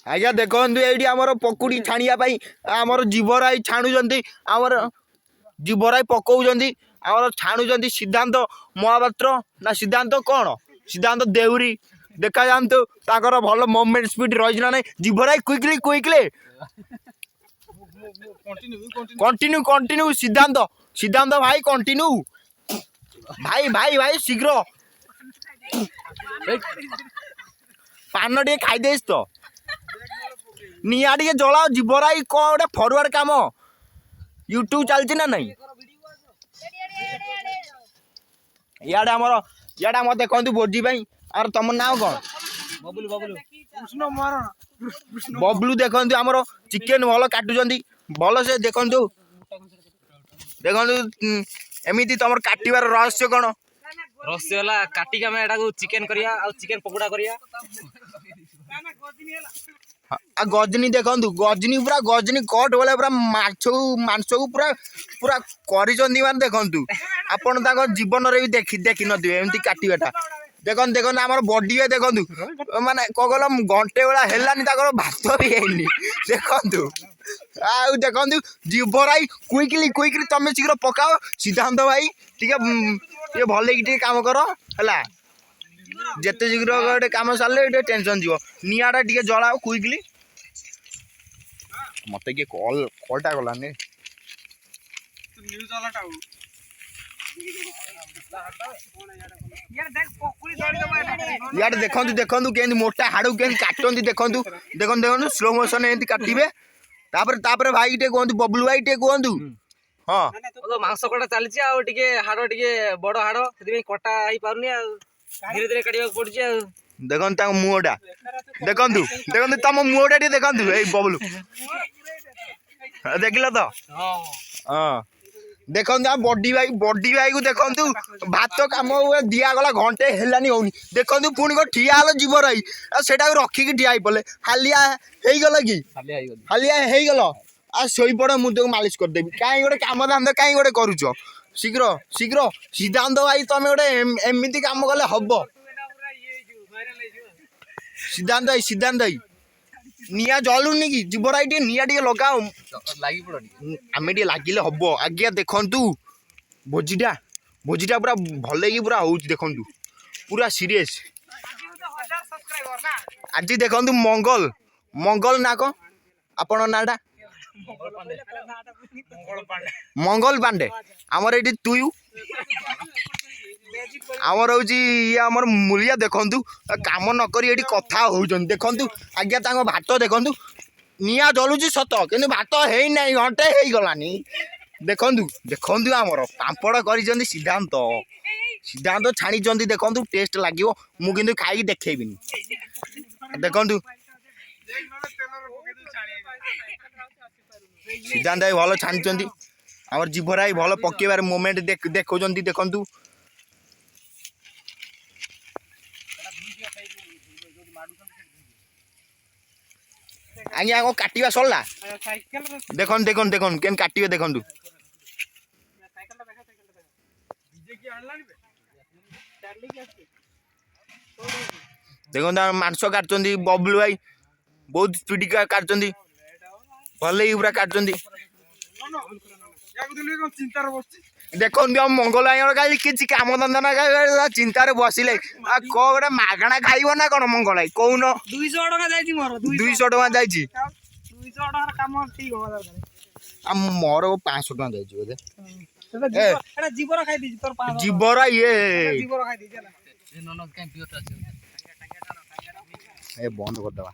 आज्ञा देखो ये आमर पकुड़ी छाणिया आमर जीवराई छाणुंट आमर जीवराई पकाउंट आमर छाणुंट सिद्धांत महापात्र ना सिद्धांत कौन सिद्धांत देउरी देखा जातु ताकर भल मोमेंट स्पीड रही ना जीवराई क्विकली क्विकली कंटिन्यू कंटिन्यू सिद्धांत सिद्धांत भाई कंटिन्यू भाई भाई भाई शीघ्र पान टे खाईदे तो निया टे जलाओ जीवराई कौन गोटे फरवर्ड काम यूट्यूब चलती ना नहीं इे आम देखु भोजी और तुम ना कौन बबलू देखु आमर चिकेन भल काटुंट भल से देखु देखु एमती तुम काटार रहस्य कौन रहस्य है काटिक आम एटा चिकेन करिया आ चिकेन पकोड़ा करिया गजनी देखु गजनी पूरा गजनी कट वाले पूरा मांस को पूरा पूरा कर देखु आपण जीवन भी देखी न एमती काटाटा देखो देखो आम बडी देखु माने कगल घंटे बेला है भात भी है देखु देखु जीवराई क्विकली क्विकली तुम शीघ्र पकाओ सिद्धांत भाई टे भल कि काम कर है जिते शीघ्र गोटे कम सारे टेंशन जीव निआटा टे जलाओ क्विकली मत किए कल कलटा गलानी यार देखु देखु के मोटा हाड़ के काटती देखु देखु देखु स्लो मोशन एमती काटे तापर भाई टे कहतु बबलू भाई टे कहतु हाँ मांस कटा चलती हाड़ टे बड़ हाड़ से कटा हो पारे धीरे धीरे काटा पड़े देखु मुहटा देखु देखु तुम मुहटा टे देखु बबलू देखल तो हाँ देखो बडी भाई को देखु भात कम दिगला घंटे है होनी देखु पुणी ठिया जीवराई से रखिकी ठिया पड़े हालिया होगल कि हालिया होगल आ शोपड़ मुझे मालिश करदेवी कहीं गोटे कम धांदा कहीं गोटे करुच शीघ्र शीघ्र सिद्धांत भाई तुम गोटे एमती कम कले हम सिद्धांत भाई निया जलुनी कि जीवराई टे निया टे लगाओ आम टे लगिले हम आज्ञा देखु भोजीटा भोजीटा पूरा भल पूरा हो देखु पूरा सीरीयस आज देखु मंगल मंगल ना कौन आपण नाटा मंगल पांडे आमर ये तुयु आमर हूँ ये आमर मूलिया देखु कम नक कथा हो देखु आज्ञा भात देखु निया जलुची सत कि भात है ना घंटे हो गलानी देखु देखु आमर पापड़ कर सिद्धांत सिद्धांत छाणी देखु टेस्ट लगे मुझे खाई देखेबी देखु सिद्धांत भाई भल छाणी आमर जीवराई भल पकेबार मोमेंट देखो देखु आज्ञा आग काटा सरला देखु देखु देखु के काटे देखु देखो मांस काटुंट बबलू भाई बहुत स्पीड काटुंट भल पूरा काटुंट देखो मंगल भाई किसी कम धंदा ना चिंतार बसिले गोटे मागणा खाइब ना कौन मंगल भाई कौन 200 टका जाइए मोर 500 टका जाइए जीवर ये बंद कर दवा।